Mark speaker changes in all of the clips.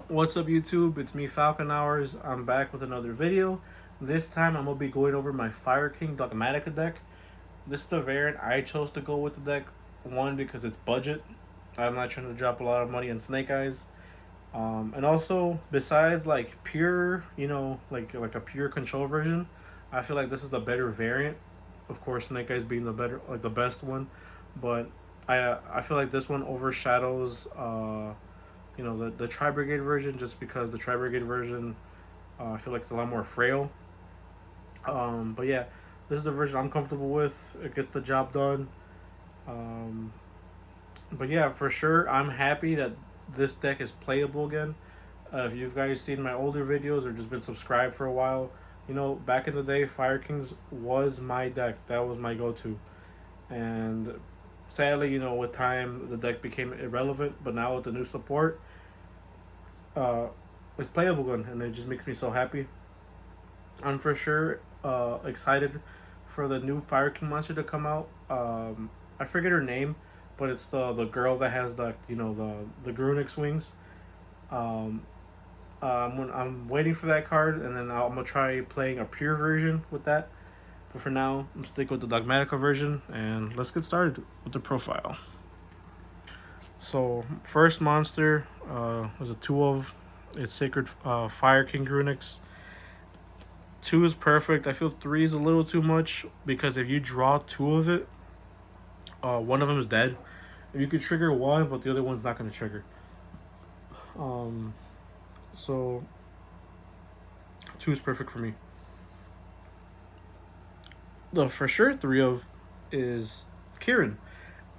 Speaker 1: What's up YouTube? It's me Falcon Hours. I'm back with another video. This time I'm going to be going over my Fire King Dogmatika deck. This is the variant I chose to go with the deck. One, because it's budget. I'm not trying to drop a lot of money on Snake Eyes. And also, besides like pure, like a pure control version, I feel like this is the better variant. Of course, Snake Eyes being the best one, but I feel like this one overshadows the Tri Brigade version, just because the Tri Brigade version I feel like it's a lot more frail. But yeah, this is the version I'm comfortable with. It gets the job done. Um, but yeah, for sure, I'm happy that this deck is playable again. If you guys seen my older videos or just been subscribed for a while, back in the day, Fire Kings was my deck. That was my go-to. And sadly, with time, the deck became irrelevant. But now with the new support, uh, it's playable again, and it just makes me so happy. I'm for sure excited for the new Fire King monster to come out. I forget her name, but it's the girl that has the Grunix wings. Um, I'm waiting for that card, and then I'm gonna try playing a pure version with that. But for now, I'm stick with the Dogmatika version, and let's get started with the profile. So first monster was a 2 of. It's Sacred Fire King Grunix. 2 is perfect. I feel 3 is a little too much, because if you draw 2 of it, one of them is dead. If you could trigger one, but the other one's not going to trigger. So 2 is perfect for me. The for sure 3 of is Kieran.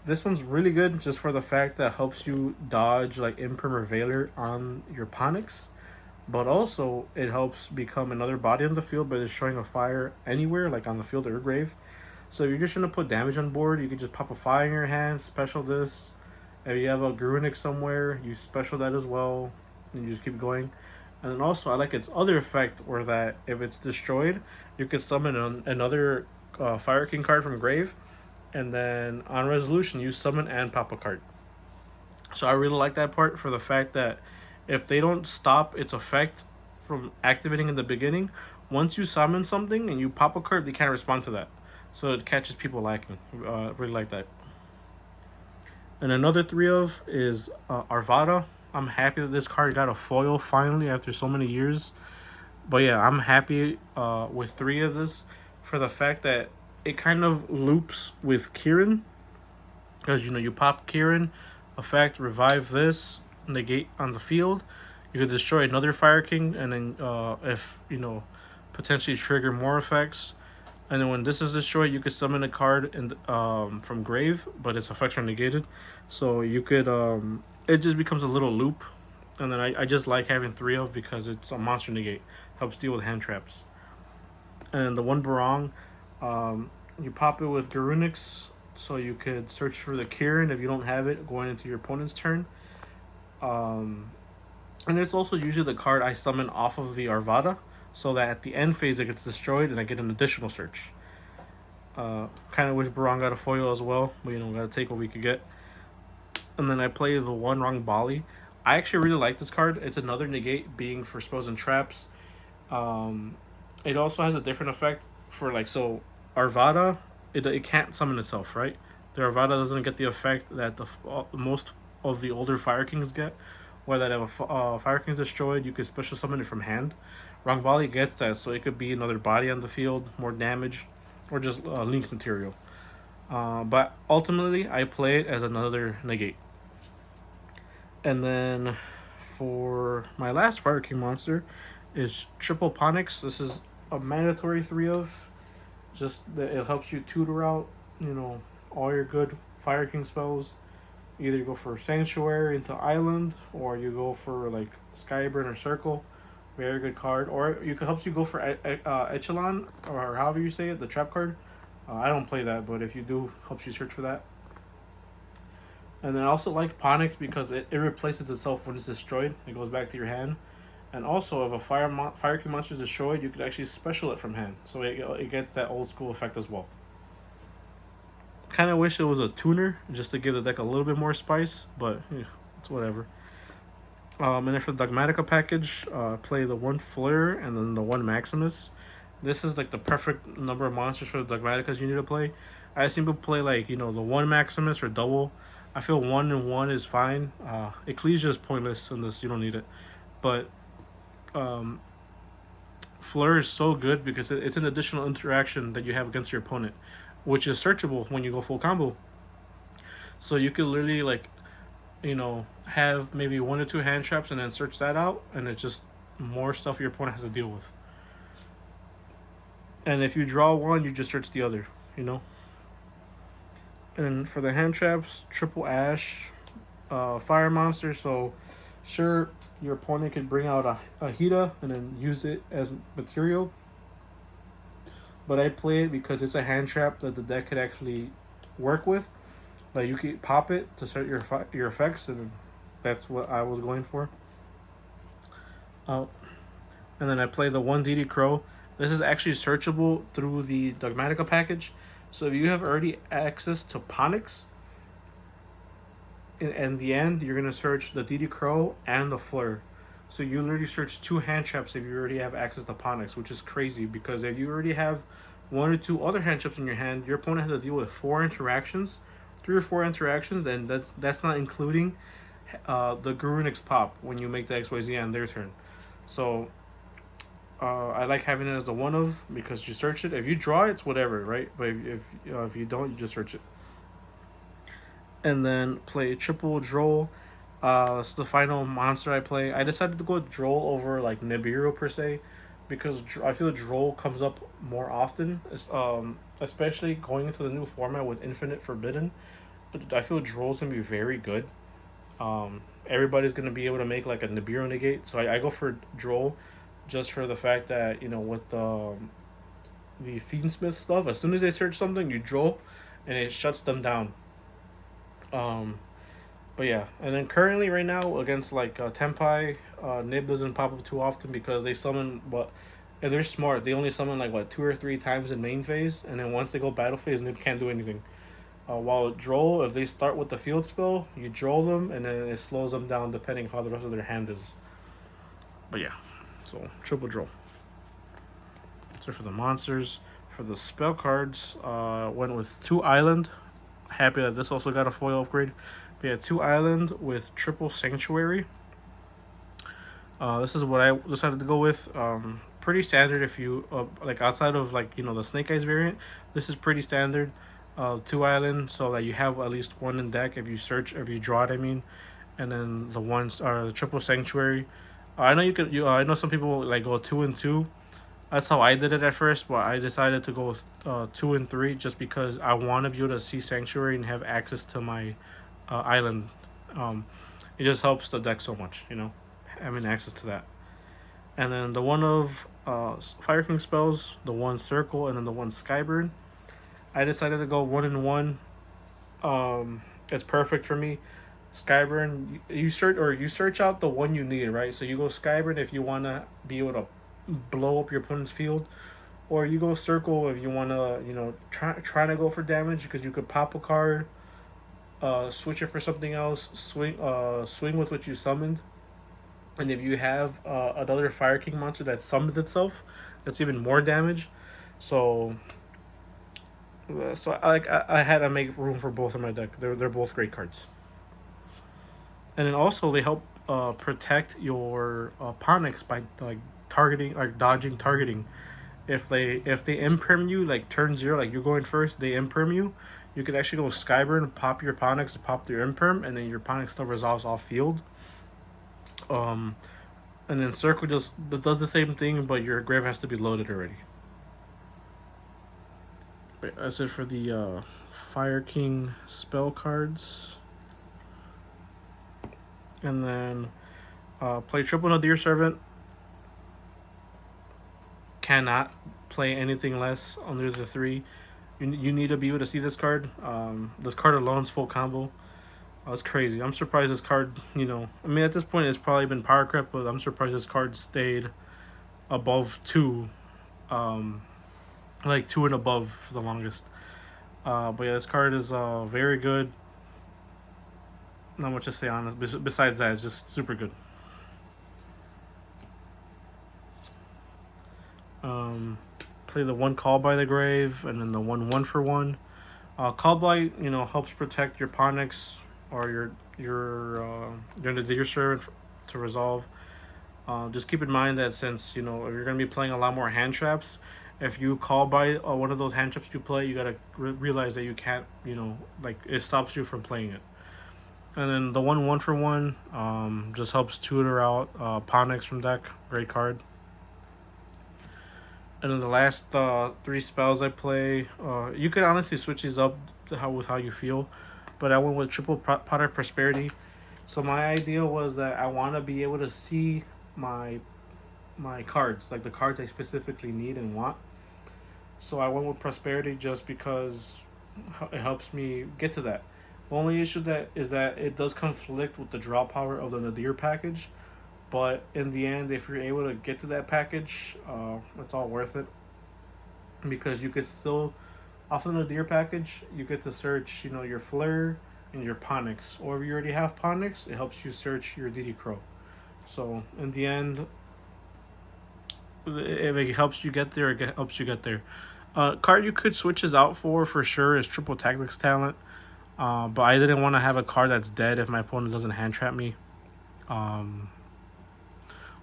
Speaker 1: This one's really good just for the fact that helps you dodge like Imprimer Veiler on your Ponix, but also it helps become another body on the field by destroying a fire anywhere, like on the field or grave. So if you're just trying to put damage on board, you can just pop a fire in your hand, special this. If you have a Grunic somewhere, you special that as well, and you just keep going. And then also, I like its other effect, where that if it's destroyed, you can summon another Fire King card from grave, and then on resolution, you summon and pop a card. So I really like that part, for the fact that if they don't stop its effect from activating in the beginning, once you summon something and you pop a card, they can't respond to that. So it catches people lacking. Really like that. And another 3 of is Arvada. I'm happy that this card got a foil finally after so many years. But yeah, I'm happy with 3 of this, for the fact that it kind of loops with Kieran. Because you pop Kieran, effect, revive this, negate on the field. You could destroy another Fire King, and then if potentially trigger more effects. And then when this is destroyed, you could summon a card from grave, but its effects are negated. So you could it just becomes a little loop. And then I just like having 3 of, because it's a monster negate, helps deal with hand traps. And the one Barong, you pop it with Garunix, so you could search for the Kieran if you don't have it going into your opponent's turn. And it's also usually the card I summon off of the Arvada, so that at the end phase it gets destroyed and I get an additional search. Kind of wish Barong got a foil as well, but gotta take what we could get. And then I play the one wrong Bali. I actually really like this card. It's another negate, being for spells and traps. It also has a different effect for so Arvada. It can't summon itself, right? The Arvada doesn't get the effect that the most of the older Fire Kings get, where that if a Fire King is destroyed, you can special summon it from hand. Wrong Volley gets that, so it could be another body on the field, more damage, or just link material. But ultimately, I play it as another negate. And then for my last Fire King monster is Triple Ponix. This is a mandatory 3 of. Just that it helps you tutor out, all your good Fire King spells. Either you go for Sanctuary into Island, or you go for Skyburn or Circle. Very good card. Or you can helps you go for Echelon, or however you say it, the trap card. I don't play that, but if you do, helps you search for that. And then I also like Ponix, because it replaces itself when it's destroyed. It goes back to your hand. And also, if a Fire King monster is destroyed, you could actually special it from hand. So it gets that old school effect as well. Kind of wish it was a tuner, just to give the deck a little bit more spice, but it's whatever. And then for the Dogmatika package, play the one Flare and then the one Maximus. This is like the perfect number of monsters for the Dogmatikas you need to play. I see people play like the one Maximus or double. I feel 1 and 1 is fine. Ecclesia is pointless in this. You don't need it, but Flare is so good because it's an additional interaction that you have against your opponent, which is searchable when you go full combo. So you could literally like have maybe 1 or 2 hand traps and then search that out, and it's just more stuff your opponent has to deal with. And if you draw one, you just search the other, you know? And for the hand traps, triple ash, fire monster. So, sure, your opponent could bring out a Hita and then use it as material. But I play it because it's a hand trap that the deck could actually work with. Like you could pop it to start your effects, and that's what I was going for. Uh, and then I play the one DD Crow. This is actually searchable through the Dogmatika package. So if you have already access to Ponix, in the end, you're going to search the DD Crow and the Flare. So you literally search 2 hand traps if you already have access to Ponix, which is crazy because if you already have 1 or 2 other hand traps in your hand, your opponent has to deal with 4 interactions, 3 or 4 interactions, then that's not including the Garunix pop when you make the XYZ on their turn. So I like having it as the one of because you search it. If you draw it, it's whatever, right? But if you don't, you just search it. And then play triple Droll. This is the final monster I play. I decided to go with Droll over like Nibiru per se, because I feel Droll comes up more often. Especially going into the new format with Infinite Forbidden. I feel Droll's gonna be very good. Everybody's gonna be able to make like a Nibiru negate, so I go for Droll, just for the fact that with the Fiendsmith stuff, as soon as they search something, you Droll, and it shuts them down. Um, but yeah, and then currently right now against like Tenpai, Nib doesn't pop up too often because they summon what. If they're smart, they only summon like what 2 or 3 times in main phase, and then once they go battle phase, Nib can't do anything. While Droll, if they start with the field spell, you Droll them, and then it slows them down depending how the rest of their hand is. But yeah, so triple Droll. So for the monsters, for the spell cards, went with 2 Island. Happy that this also got a foil upgrade. We had 2 Island with triple Sanctuary. This is what I decided to go with. Pretty standard if you like outside of like the Snake Eyes variant. This is pretty standard. 2 Island, so that you have at least 1 in deck if you draw it. I mean, and then the ones are the triple Sanctuary. I know you could. I know some people like go 2 and 2. That's how I did it at first, but I decided to go with 2 and 3 just because I want to be able to see Sanctuary and have access to my island. It just helps the deck so much, having access to that. And then the one of Fire King spells, the one Circle, and then the one Skyburn. I decided to go 1 and 1. It's perfect for me. Skyburn, you search out the one you need, right? So you go Skyburn if you want to be able to blow up your opponent's field, or you go Circle if you want to try to go for damage because you could pop a card, switch it for something else, swing with what you summoned, and if you have another Fire King monster that summoned itself, that's even more damage. So I had to make room for both in my deck. They're both great cards. And then also they help protect your Ponix by like targeting, like dodging targeting. If they imperm you like turn 0, like you're going first, they imperm you. You could actually go Skyburn, pop your Ponix, pop their imperm, and then your Ponix still resolves off field. And then Circle just does the same thing, but your grave has to be loaded already. Wait, that's it for the Fire King spell cards. And then play triple Nadir Servant. Cannot play anything less under the 3. You need to be able to see this card. This card alone is full combo. It's crazy. I'm surprised this card, I mean, at this point it's probably been power crept, but I'm surprised this card stayed above 2. Like 2 and above for the longest. But yeah, this card is very good. Not much to say on it. Besides that, it's just super good. Play the one Call by the Grave, and then the one for one. Call by, helps protect your Ponyx or your Nadir Servant to resolve. Just keep in mind that since you're gonna be playing a lot more hand traps, if you call by one of those hand traps you play, you gotta realize that you can't, like it stops you from playing it. And then the one for one just helps tutor out Ponyx from deck. Great card. And then the last three spells I play, you could honestly switch these up with how you feel, but I went with triple Pot of Prosperity. So my idea was that I want to be able to see my cards, like the cards I specifically need and want. So I went with Prosperity just because it helps me get to that. The only issue that is that it does conflict with the draw power of the Nadir package, but in the end, if you're able to get to that package, it's all worth it because you could still, off the Nadir package, you get to search, your Flare and your Ponyx, or if you already have Ponyx, it helps you search your DD Crow. So in the end, if it helps you get there, it helps you get there. Card you could switch this out for sure is Triple Tactics Talent. But I didn't want to have a card that's dead if my opponent doesn't hand trap me.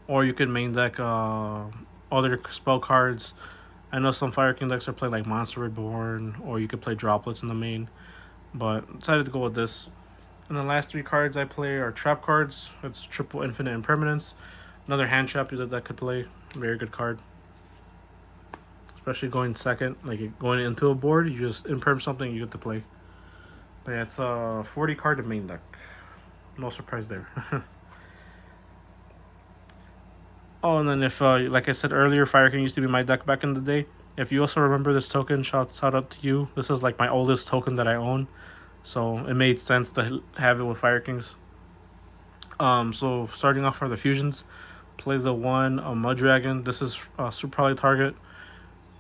Speaker 1: Or you could main deck other spell cards. I know some Fire King decks are playing like Monster Reborn, or you could play Droplets in the main. But decided to go with this. And the last three cards I play are trap cards. It's Triple Infinite Impermanence. Another hand trap that could play. Very good card. Especially going second, like going into a board, you just imperm something, you get to play. But yeah, it's a 40 card to main deck. No surprise there. Oh, and then if, like I said earlier, Fire King used to be my deck back in the day. If you also remember this token, shout out to you. This is like my oldest token that I own. So it made sense to have it with Fire Kings. So starting off for the fusions, play the one Mud Dragon. This is super probably target.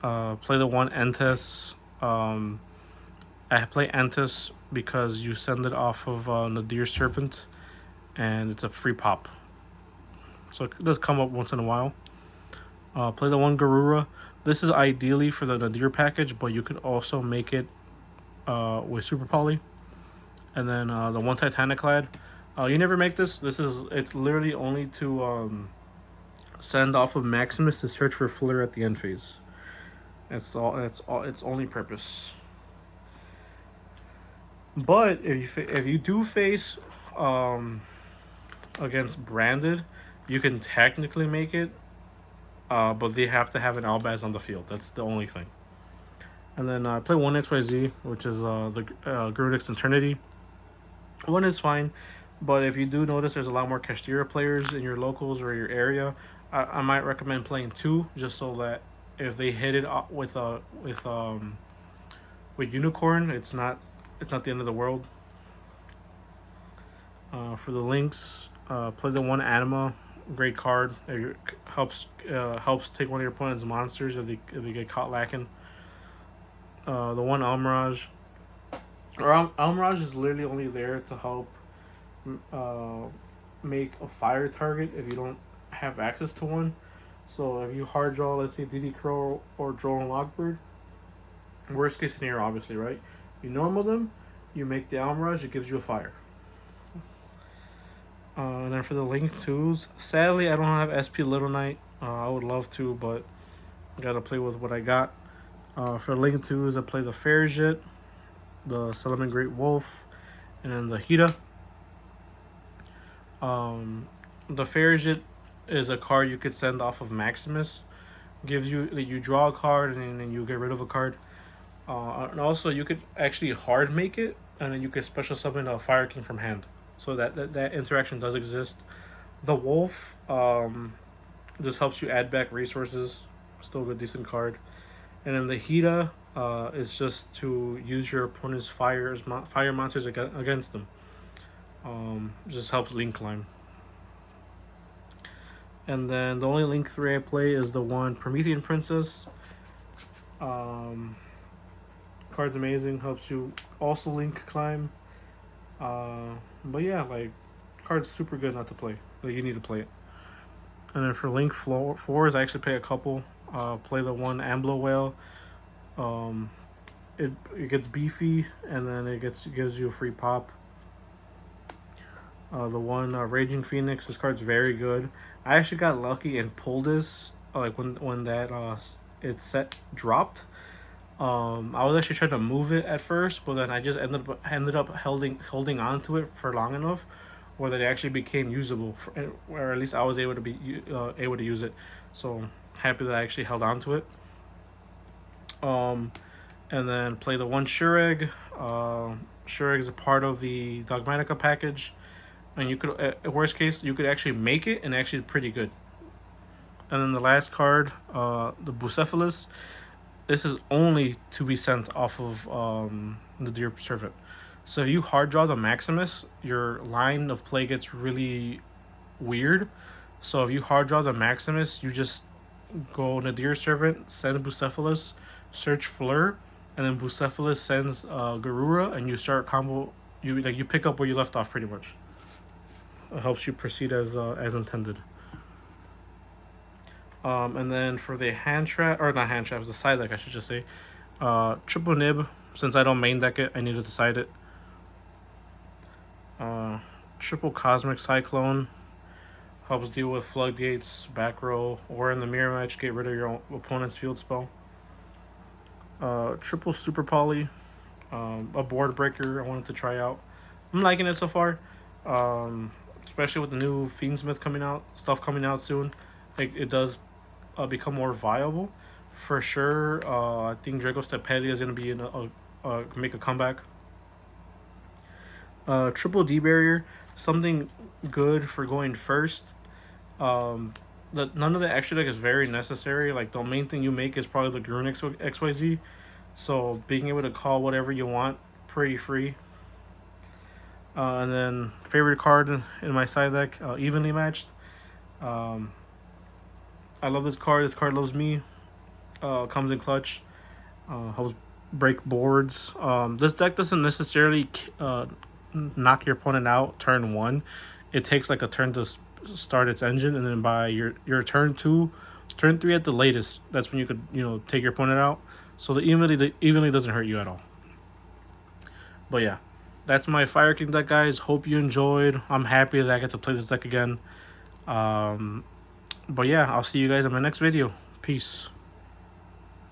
Speaker 1: Play the one Entes. I play Entes because you send it off of Nadir Serpent, and it's a free pop. So it does come up once in a while. Play the one Garura. This is ideally for the Nadir package, but you could also make it with Super Poly. And then the one Titanic Lad. You never make this. It's literally only to send off of Maximus to search for Flare at the end phase. It's its only purpose. But if you do face against Branded, you can technically make it, but they have to have an Albaz on the field. That's the only thing. And then I play one XYZ, which is the Grudix Eternity. One is fine, but if you do notice there's a lot more Kashtira players in your locals or your area, I might recommend playing two, just so that if they hit it with Unicorn, it's not the end of the world. For the links, play the one Anima, great card. It helps take one of your opponent's monsters if they get caught lacking. The one Almirage. Almirage is literally only there to help make a fire target if you don't have access to one. So if you hard draw, let's say DD Crow or Drone Lockbird, worst case scenario, obviously, right? You normal them, you make the Almirage, it gives you a fire. And then for the Link 2s, sadly I don't have SP Little Knight. I would love to, but I gotta play with what I got. For Link 2s, I play the Fairjit, the Solomon Great Wolf, and then the Hida. The Fairjit is a card you could send off of Maximus. Gives you draw a card and then you get rid of a card. And also you could actually hard make it, and then you could special summon a Fire King from hand. So that interaction does exist. The Wolf just helps you add back resources. Still a good decent card. And then the Hida is just to use your opponent's fire monsters against them. Just helps link climb. And then the only Link 3 I play is the one Promethean Princess. Card's amazing, helps you also link climb. But yeah, like, card's super good not to play. Like, you need to play it. And then for link fours, I actually play a couple. Play the one Amblo Whale. It gets beefy, and then gives you a free pop. The one Raging Phoenix, this card's very good. I actually got lucky and pulled this like when that its set dropped. I was actually trying to move it at first, but then I just ended up holding on to it for long enough, where that it actually became usable, or at least I was able to be able to use it. So happy that I actually held on to it. And then play the one Shureg. Shureg is a part of the Dogmatika package, and you could, worst case, you could actually make it, and actually pretty good. And then the last card, the Bucephalus. This is only to be sent off of the Deer Servant. So if you hard draw the Maximus, your line of play gets really weird. So if you hard draw the Maximus, you just go Nadir Servant, send Bucephalus, search Fleur, and then Bucephalus sends Garura, and you start combo. You pick up where you left off pretty much. It helps you proceed as intended. And then for the hand trap, or not hand traps, the side deck I should just say, triple nib. Since I don't main deck it, I need to decide it. Triple Cosmic Cyclone helps deal with floodgates, back row, or in the mirror match, get rid of your opponent's field spell. Triple Super Poly, a board breaker I wanted to try out. I'm liking it so far, especially with the new Fiendsmith stuff coming out soon. It does become more viable for sure. I think Draco Stepelia is going to be make a comeback. Triple D barrier, something good for going first. None of the extra deck is very necessary. Like, the main thing you make is probably the Grun XYZ. So being able to call whatever you want, pretty free. And then favorite card in my side deck, Evenly Matched. I love this card. This card loves me. Comes in clutch. Helps break boards. This deck doesn't necessarily knock your opponent out turn 1. It takes like a turn to start its engine, and then by your turn 2, turn 3 at the latest, that's when you could take your opponent out. So the evenly doesn't hurt you at all. But yeah, that's my Fire King deck, guys. Hope you enjoyed. I'm happy that I get to play this deck again. But yeah, I'll see you guys in my next video. Peace.